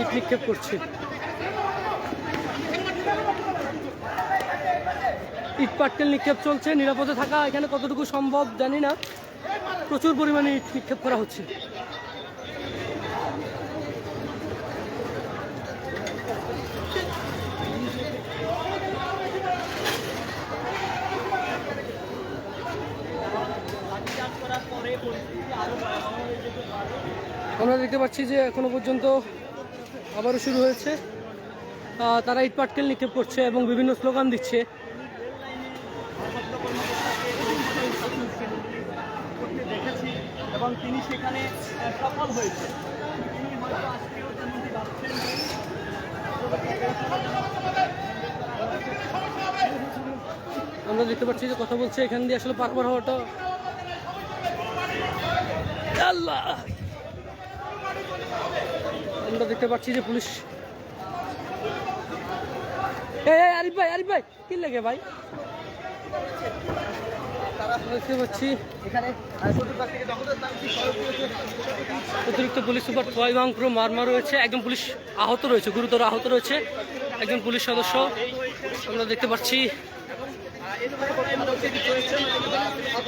ইট নিক্ষেপ করছে। ইট পাটকেল নিক্ষেপ চলছে, নিরাপদে থাকা এখানে কতটুকু সম্ভব জানি না, প্রচুর পরিমাণে ইট নিক্ষেপ করা হচ্ছে। আমরা দেখতে পাচ্ছি যে এখনো পর্যন্ত আবারও শুরু হয়েছে, তারা ইট পাটকেল নিক্ষেপ করছে এবং বিভিন্ন স্লোগান দিচ্ছে। এবং তিনি সেখানে সফল হয়েছে। তিনি হয়তো আজকেও যেমনটি ভাবছেন, আমরা দেখতে পাচ্ছি যে কথা বলছে, এখান দিয়ে আসলে পারাপার হওয়াটা আল্লাহ। আমরা দেখতে পাচ্ছি যে পুলিশ, আরিফ ভাই কি লাগে ভাই, দেখতে পাচ্ছি অতিরিক্ত পুলিশ সুপার তয়বাঙ্ক্র মারমা রয়েছে, একজন পুলিশ আহত রয়েছে, গুরুতর আহত রয়েছে একজন পুলিশ সদস্য। আমরা দেখতে পাচ্ছি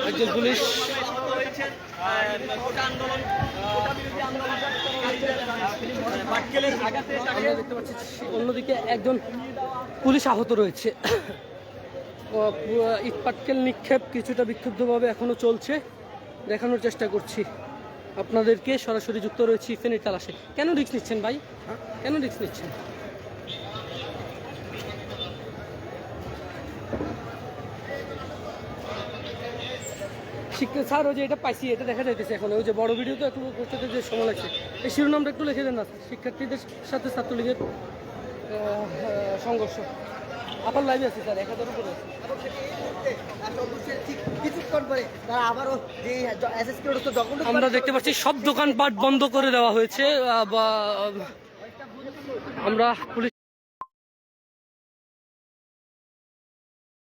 একজন পুলিশ, আমরা দেখতে পাচ্ছি অন্যদিকে একজন পুলিশ আহত রয়েছে। ইট পাটকেল নিক্ষেপ কিছুটা বিক্ষুব্ধভাবে এখনো চলছে, দেখানোর চেষ্টা করছি আপনাদেরকে। সরাসরি যুক্ত রয়েছে ফেনীর তালাশে। কেন রিস্ক নিচ্ছেন ভাই, কেন রিস্ক নিচ্ছেন? শিখতে স্যার, ওই যে এটা পাইছি, এটা দেখা যাইতেছে এখন, ওই যে বড় ভিডিও তো একটু করতে যে সময় লাগছে। এই শিরোনামটা একটু লিখে দেন না, শিক্ষার্থীদের সাথে ছাত্রলীগের সংঘর্ষ। আবার লাইভে আছে স্যার, 1000 উপরে আছে। আমরা দেখতে পাচ্ছি সব দোকানপাট বন্ধ করে দেওয়া হয়েছে। আমরা পুলিশ